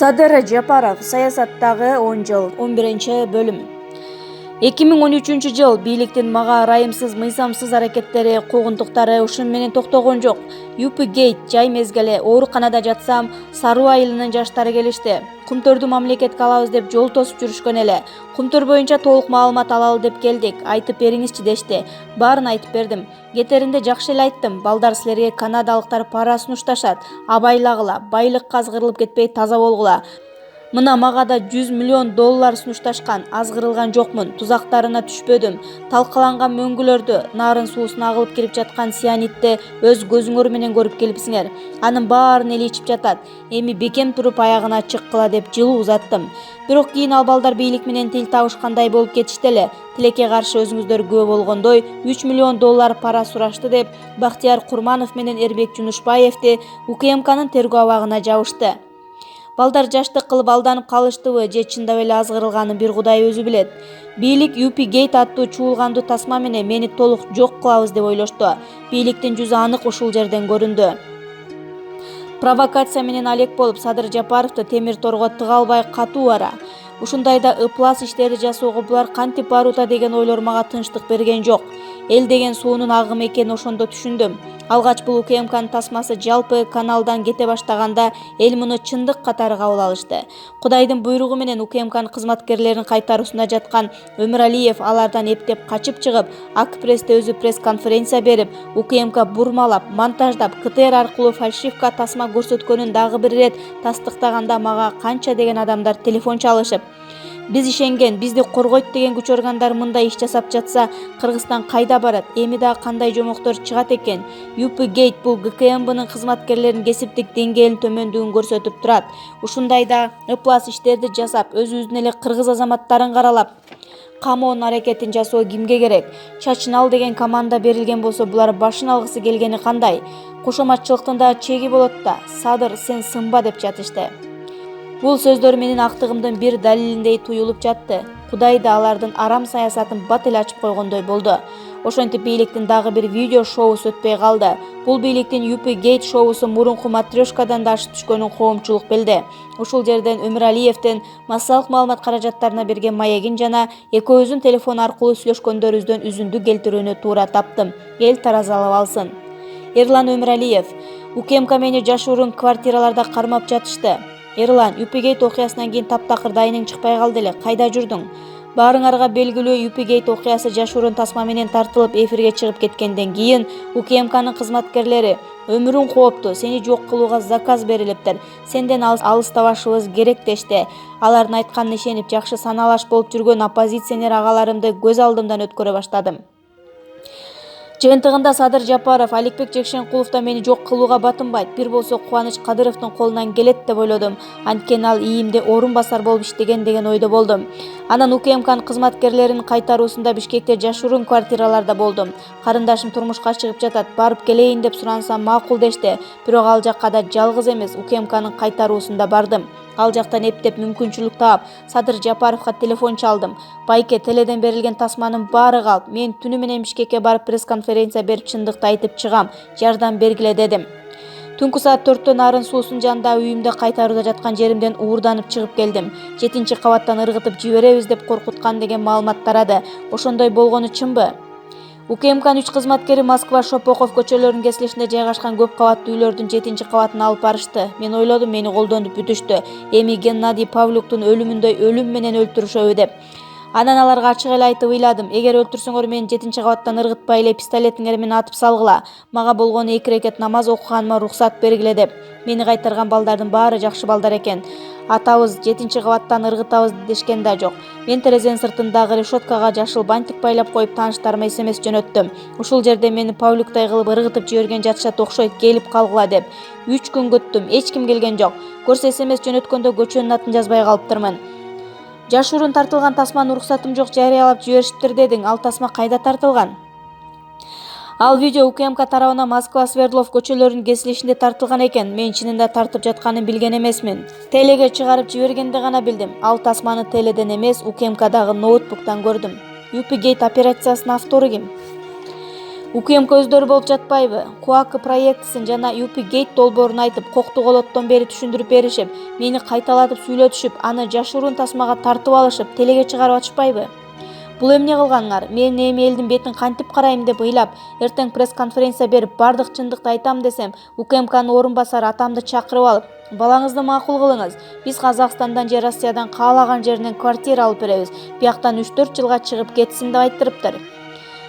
Садыр Жапаров, Саясаттагы 10 жыл, 11-бөлүм. 2013 жыл бийликтин мага ырайымсыз, мыйзамсыз аракеттери, куугунтуктары ушун менен токтогон жок. ЮПИГЕЙТ жай мезгили, ооруканада жатсам, Саруу айылынын жаштары келишти. Кумтөрдү мамлекетке алабыз деп жол тосуп жүрүшкөн эле. Кумтөр боюнча толук маалымат алалы деп келдик. Айтып бериңизчи дешти. Баарын айтып бердим. Кетеринде жакшы эле айттым. Балдар силерге канадалыктар пара сунушташат. Абайлагыла, байлыкка азгырылып кетпей таза болгула. Мына мага да $100 миллион сунушташкан, азгырылган жокмун, тузактарына түшпөдүм. Талкаланган мөңгүлөрдү, нарын суусуна агылып кирип жаткан сианидти өз көзүңөр менен көрүп келипсиңер. Анын баарын эле ичип жатат. Эми бекем туруп аягына чыккыла деп жылуу узаттым. Бирок кийин ал балдар бийлик менен тил табышкандай болуп кетишти эле. Тилекке каршы өзүңүздөр күбө болгондой $3 миллион пара сурашты деп Бактияр Курманов менен Эрбек Жунушбаевди УКМКнын тергөө абагына жабышты. Балдар жаштык кылып алданып калыштыбы же чындап эле азгырылганын бир Кудай өзү билет. Бийлик ЮПИГЕЙТ аттуу чуулгандуу тасма менен мени толук жок кылабыз деп ойлошту. Бийликтин жүзү анык ушул жерден көрүндү. Провокация менен алек болуп Садыр Жапаровду темир торго тыга албай катуу ара. Ушундайда ыплас иштерди жасоого булар кантип барууда деген ойлор мага тынчтык берген жок. Эл деген суунун агымы экенин ошондо түшүндүм. Алгач бул УКМКнын тасмасы жалпы каналдан кете баштаганда эл муну чындык катары кабыл алышты. Кудайдын буйругу менен УКМКнын кызматкерлеринин кайтаруусунда жаткан Өмүралиев алардан эптеп качып чыгып, Акпрессте өзү пресс-конференция берип, УКМК бурмалап, монтаждап, КТР аркылуу фальшивка тасма көрсөткөнүн дагы бир ирет тастыктаганда мага канча деген адамдар телефон чалышып, биз ишенген, бизди коргойт деген күч органдары мындай иш жасап жатса, Кыргызстан кайда барат, эми дагы кандай жомоктор чыгат экен? ЮПИГЕЙТ бул ГКМБнын кызматкерлеринин кесиптик деңгээлинин төмөндүгүн көрсөтүп турат. Ушундайда ыплас иштерди жасап, өзүбүздүн эле кыргыз азаматтарын каралап, камоонун аракетин жасоо кимге керек? Чачын ал деген команда берилген болсо, булар башын алгысы келгени кандай? Кошоматчылыктын да чеги болот да. Садыр, сен сынба деп жатышты. Бул сөздөр менин актыгымдын бир далилиндей туюлуп жатты. Кудай да алардын арам саясатын бат эле ачып койгондой болду. Ошентип бийликтин дагы бир видео шоусу өтпөй калды. Бул бийликтин ЮПИГЕЙТ шоусу мурунку матрешкадан да ашып түшкөнүн коомчулук билди. Ушул жерден Өмүралиевдин массалык маалымат каражаттарына берген маегин жана экөөбүздүн телефон аркылуу сүйлөшкөндөрүбүздөн үзүндү келтирүүнү туура таптым. Эл таразалап алсын. Эрлан Өмүралиев: УКМК мени жашуурун квартираларда кармап жатышты. Эрлан, ЮПИГЕЙТ окуясынан кийин таптакыр дайының чыкпай калды эле. Кайда жүрдүң? Баарыңарга белгилүү, ЮПИГЕЙТ окуясы жашуурун тасма менен тартылып эфирге чыгып кеткенден кийин УКМКнын кызматкерлери өмүрүң коопту, сени жок кылууга заказ берилиптир. Сенден алыстабашыбыз керек дешти. Алардын айтканына ишенип жакшы санаалаш болуп жүргөн оппозиционер агаларымды көз алдымдан өткөрө баштадым. Жыйынтыгында Садыр Жапаров Аликбек Жекшенкуловдо мени жок кылууга батынбайт, бир болсо Кубаныч Кадыровдун колунан келет деп ойлодум. Анткени ал ИИМде орун басар болуп иштеген деген ойдо болдум. Анан УКМКнын кызматкерлеринин кайтаруусунда Бишкекте жашуурун квартираларда болдум. Карындашым турмушка чыгып жатат, барып келейин деп сурансам макул дешти. Бирок ал жакка да жалгыз эмес, УКМКнын кайтаруусунда бардым. Ал жактан эптеп мүмкүнчүлүк таап, Садыр Жапаровго телефон чалдым. Байке, теледен берилген тасманын баары калп. Мен түнү менен Бишкекке барып пресс-конференция берип чындыкты айтып чыгам. Жардам бергиле дедим. Түнкү саат 4-тө нарын суусунун жанында үйүмдө кайтарууда жаткан жеримден уурданып чыгып келдим. 7-кабаттан ыргытып жиберебиз деп коркуткан деген маалымат тарады. Ошондой болгону чынбы? УКМКнын 3 кызматкери Москва Шопоков көчөлөрүнүн кесилишинде жайгашкан көп кабаттуу үйлөрдүн 7-кабатына алып барышты. Мен ойлодум, мени колдонуп бүтүштү. Эми Геннадий Павлюктун өлүмүндөй өлүм менен өлтүрүшөбү деп. Анан аларга ачык эле айтып ыйладым: эгер өлтүрсөңөр мени 7-кабаттан ыргытпай эле пистолетиңер менен атып салгыла. Мага болгону 2 рекет намаз окуганыма уруксат бергиле деп. Мени кайтарган балдардын баары жакшы балдар экен. Атабыз 7-кабаттан ыргытабыз дешкен да жок. Мен терезенин сыртындагы решеткага жашыл бантик байлап коюп тааныштарыма СМС жөнөттүм. Ушул жерде мени павлюктай кылып ыргытып жиберген жатышат окшойт, келип калгыла деп. 3 күн күттүм, эч ким келген жок. Көрсө СМС жөнөткөндө көчөнүн атын жазбай калыптырмын. Жашыруун тартылган тасманы уруксатым жок жарыялап жиберишиптир дедиң. Ал тасма кайда тартылган? Ал видео УКМК тарабынан Москва Свердлов көчөлөрүнүн кесилишинде тартылган экен. Мен чынында тартып жатканын билген эмесмин. Телеге чыгарып жибергенде гана билдим. Ал тасманы теледен эмес, УКМКдагы ноутбуктан көрдүм. ЮПИГЕЙТ операциясынын автору ким? УКМК өздөрү болуп жатпайбы? КУАК проектисин жана ЮПИГЕЙТ долбоорун айтып, коктуголоттон бери түшүндүрүп беришип, мени кайталатып сүйлөтүшүп, аны жашыруун тасмага тартып алышып, телеге чыгарып атышпайбы? Бул эмне кылгаңар? Мен эми элдин бетин кантип карайм деп ыйлап, эртең пресс-конференция берип, бардык чындыкты айтам десем, УКМКнын орун басары атамды чакырып алып: балаңызды макул кылыңыз. Биз Казакстандан же Россиядан каалаган жеринен квартира алып беребиз. Бияктан 3-4 жылга чыгып кетсин деп айттырыптыр.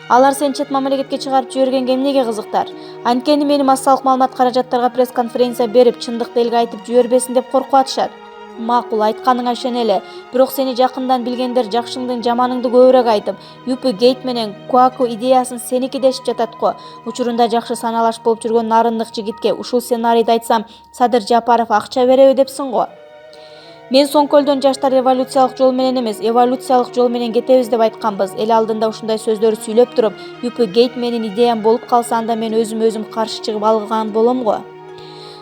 Алар сен чет мамлекетке чыгарып жибергенге эмнеге кызыктар? Анткени мени массалык маалымат каражаттарга пресс-конференция берип, чындыкты элге айтып жибербесин деп коркуп атышат. Макул, айтканыңа ишенели. Бирок сени жакындан билгендер жакшыңды жаманыңды көбүрөөк айтып, ЮПИГЕЙТ менен КУАК идеясын сеники дешип жатат го. Учурунда жакшы саналаш болуп жүргөн нарындык жигитке ушул сценарийди айтсам, Садыр Жапаров акча береби депсиң го. Мен Соңкөлдөн жаштар революциялык жол менен эмес, эволюциялык жол менен кетебиз деп айтканбыз. Эл алдында ушундай сөздөрдү сүйлөп туруп, ЮПИГЕЙТ менин идеям болуп калса, анда мен өзүм каршы чыгып алган болом го.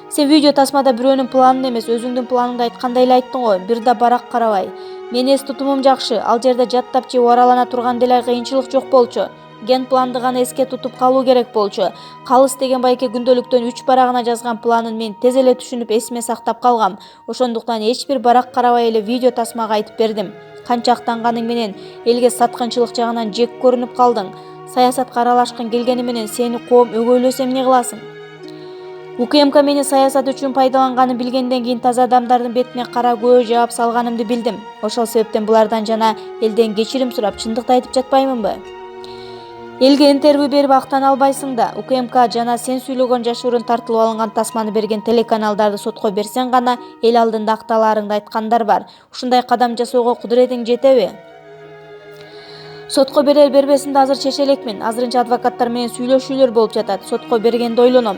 Сен видео тасмада бирөөнүн планын эмес, өзүңдүн планыңды айткандай эле айттың го. Бир да барак карабай. Менин эс тутумум жакшы. Ал жерде жаттап же оралана турган деле кыйынчылык жок болчу. Ген планды гана эске тутуп калуу керек болчу. Калыс деген байке күндөлүктөн 3 барагына жазган планын мен тез эле түшүнүп эсиме сактап калгам. Ошондуктан эч бир барак карабай эле видео тасмага айтып бердим. Канчактанганың менен элге саткынчылык жагынан жек көрүнүп калдың. Саясатка аралашкың келгени менен сени коом өгөйлөсө эмне кыласың? УКМК мени саясат үчүн пайдаланганын билгенден кийин таза адамдардын бетине кара көө жаап салганымды билдим. Ошол себептен булардан жана элден кечирим сурап, чындыкты айтып жатпаймынбы? Элге интервью берип актана албайсың да. УКМК жана сен сүйлөгөн жашыруун тартылып алынган тасманы берген телеканалдарды сотко берсең гана эл алдында акталарыңды айткандар бар. Ушундай кадам жасоого кудуретиң жетеби? Сотко берер бербесинди азыр чече элекмин. Азырынча адвокаттар менен сүйлөшүүлөр болуп жатат. Сотко бергенде ойлоном.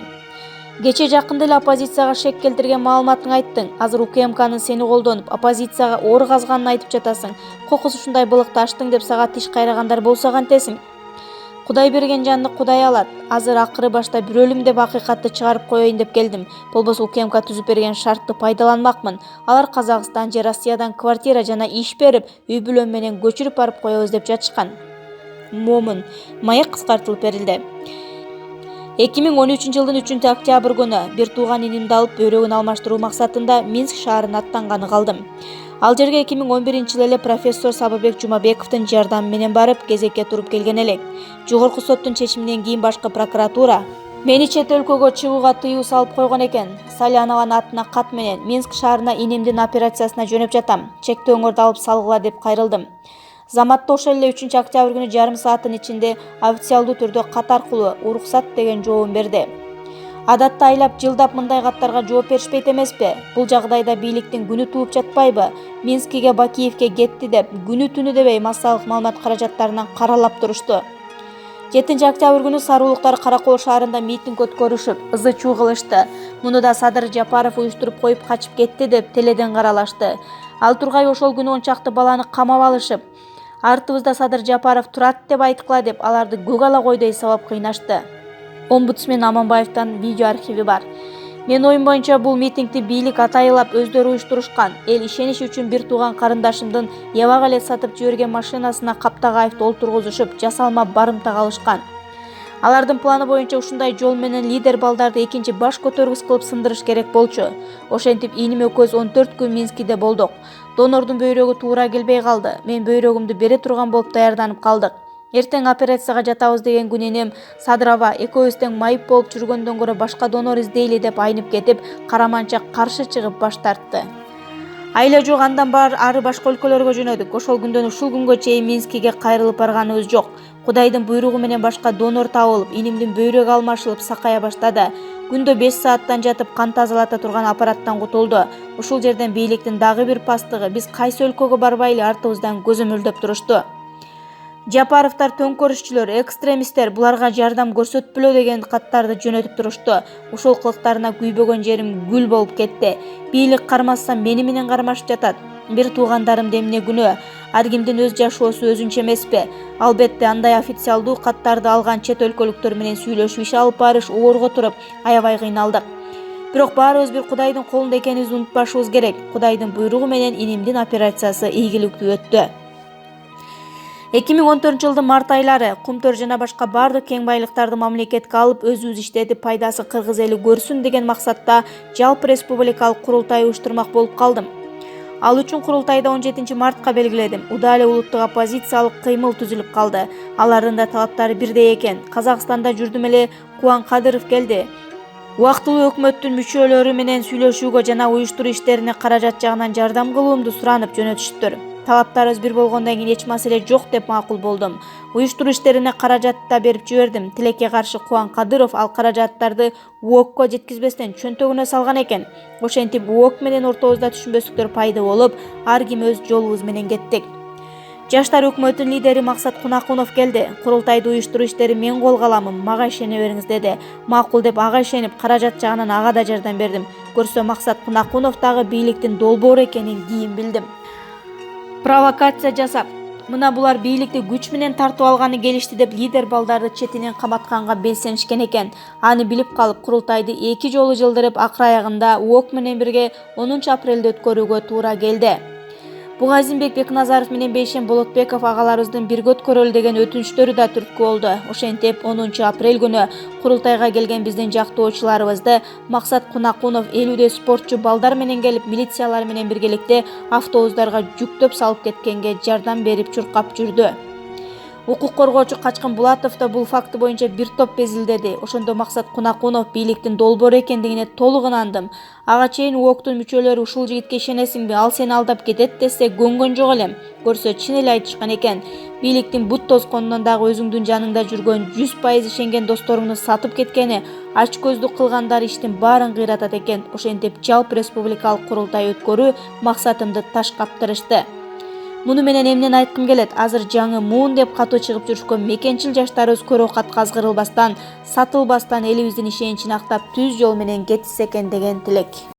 Кече жакында эле оппозицияга шек келтирген маалыматың айттың. Азыр УКМКнын сени колдонуп, оппозицияга оор казганын айтып жатасың. Кокус ушундай былыкты аштың деп сага тиш кайрагандар болсо кантесиң? Кудай берген жанды Кудай алат. Азыр акыры башта бир өлүм деп акыйкатты чыгарып коеюн деп келдим. Болбосо УКМК түзүп берген шартты пайдаланмакмын. Алар Казакстан же Россиядан квартира жана иш берип, үй бүлөм менен көчүрүп барып коебуз деп жатышкан. Момун. Маек кыскартылып берилди. 2013 жылдын 3-октябрь күнү бир тууган инимди алып бөйрөгүн алмаштыруу максатында Минск шаарына аттанганы калдым. Ал жерге 2011 эле профессор Сабырбек Жумабековдун жардамы менен барып, кезекке туруп келген элек. Жогорку соттун чечиминен кийин башкы прокуратура мени чет өлкөгө чыгууга тыюу салып койгон экен. Салянованын атына кат менен Минск шаарына инимдин операциясына жөнөп жатам. Чектөөңөрдү алып салгыла деп кайрылдым. Заматта ошол эле 3-октябрь күнү жарым сааттын ичинде официалдуу түрдө кат аркылуу уруксат деген жообун берди. Адатта айлап жылдап мындай каттарга жооп беришпейт эмеспи? Бул жагдайда бийликтин күнү тууп жатпайбы? Минскиге Бакиевке кетти деп күнү түнү дебей массалык маалымат каражаттарынан каралап турушту. 7-октябрь күнү сарыуулуктар Каракол шаарында митинг өткөрүшүп, ызы-чуу кылышты. Муну да Садыр Жапаров уюштуруп коюп качып кетти деп теледен каралашты. Ал тургай ошол күнү ончакты баланы камап алышып, артыбызда Садыр Жапаров турат деп айткыла деп аларды көк ала койдой сабап кыйнашты. Омбудсмен Аманбаевдин видео архиви бар. Мен оюм боюнча бул митингди бийлик атайылап өздөрү уюштурушкан. Эл ишениш үчүн бир тууган карындашымдын ябак эле сатып жиберген машинасына Каптагаевди олтургузушуп, жасалма барымта кылышкан. Алардын планы боюнча ушундай жол менен лидер балдарды экинчи баш көтөргүс кылып сындырыш керек болчу. Ошентип иним экөөбүз 14 күн Минскиде болдук. Донордун бөйрөгү туура келбей калды. Мен бөйрөгүмдү бере турган болуп даярданып калдык. Эртең операцияга жатабыз деген күн инем Садырова экөөбүз тең майып болуп жүргөндөн көрө башка донор издейли деп айнып кетип, караманча каршы чыгып баш тартты. Айла жок, андан ары башка өлкөлөргө жөнөдүк. Ошол күндөн ушул күнгө чейин Минскиге кайрылып барганыбыз жок. Кудайдын буйругу менен башка донор табылып, инимдин бөйрөгү алмашылып сакая баштады. Күндө 5 сааттан жатып кан тазалата турган аппараттан кутулду. Ушул жерден бийликтин дагы бир пастыгы биз кайсы өлкөгө барбайлы артыбыздан көзөмөлдөп турушту. Жапаровдор төңкөрүшчүлөр, экстремисттер буларга жардам көрсөтпөлө деген каттарды жөнөтүп турушту. Ушул кылыктарына күйбөгөн жерим гүл болуп кетти. Бийлик кармастан мени менен кармашып жатат. Бир туугандарымда эмне күнөө? Ар кимдин өз жашоосу өзүнчө эмеспи? Албетте андай официалдуу каттарды алган чет өлкөлүктөр менен сүйлөшүп иш алып барыш оорго туруп аябай кыйналдык. Бирок баарыбыз бир Кудайдын колунда экенибизди унутпашыбыз керек. Кудайдын буйругу менен инимдин операциясы ийгиликтүү өттү. 2014-жылдын март айлары кумтөр жана башка бардык кең байлыктарды мамлекетке алып, өзүбүз иштетип пайдасы кыргыз эли көрсүн деген максатта жалпы республикалык курултай уюштурмак болуп калдым. Ал үчүн курултайда 17-мартка белгиледим. Удаалы улуттук оппозициялык кыймыл түзүлүп калды. Алардын да талаптары бирдей экен. Казакстанда жүрдүм эле Кадыров келди. Убактылуу өкмөттүн мүчөлөрү менен сүйлөшүүгө жана уюштуруу иштерине каражат жагынан жардам кылуумду суранып жөнөтүштүр. Талаптарыбыз бир болгондон кийин эч маселе жок деп макул болдум. Уюштуруу иштерине каражат да берип жибердим. Тилекке каршы Кадыров ал каражаттарды УОКко жеткизбестен чөнтөгүнө салган экен. Ошентип УОК менен ортобузда түшүнбөстүктөр пайда болуп, ар ким өз жолубуз менен кеттик. Жаштар өкмөтүнүн лидери Максат Кунакунов келди. Курултайды уюштуруу иштери мен колго аламын, мага ишене бериңиз деди. Макул деп ага ишенип, каражат жагынан ага да жардам бердим. Көрсө Максат Кунакунов дагы бийликтин долбоору экенин кийин билдим. Провокация жасап, мына булар бийликти күч менен тартып алганы келишти деп лидер балдарды четинен каматканга белсенишкен экен. Аны билип калып, курултайды 2 жолу жылдырып, акыр аягында УОК менен бирге 10 апрелде өткөрүүгө туура келди. Бугазинбек Бекназаров менен Бейшен Болотбеков агаларыбыздын бирге өткөрөлү деген өтүнүчтөрү да түрткү болду. Ошентип 10 апрель күнү курултайга келген биздин жактоочуларыбызды Максат Кунакунов 50 спортчу балдар менен келип, милициялар менен биргеликте автобустарга жүктөп салып кеткенге жардам берип чуркап жүрдү. Укук коргоочу Качкын Булатов да бул факты боюнча бир топ безилдеди. Ошондо Максат Кунакунов бийликтин долбоору экендигине толук ынандым. Ага чейин УОКтун мүчөлөрү ушул жигитке ишенесиңби, ал сени алдап кетет десе көнгөн жок элем. Көрсө чын эле айтышкан экен. Бийликтин бут тосконунан дагы өзүңдүн жаныңда жүргөн 100% ишенген досторуңду сатып кеткени, ач көздүк кылгандар иштин баарын кыйратат экен. Ошентип жалпы республикалык курултай өткөрүү максатымды таш каптырышты. Муну менен эмнени айткым келет? Азыр жаңы муун деп катуу чыгып жүрүшкөн мекенчил жаштарыбыз көрөкат казгырылбастан, сатылбастан элибиздин ишеничин актап түз жол менен кетсе экен деген тилек.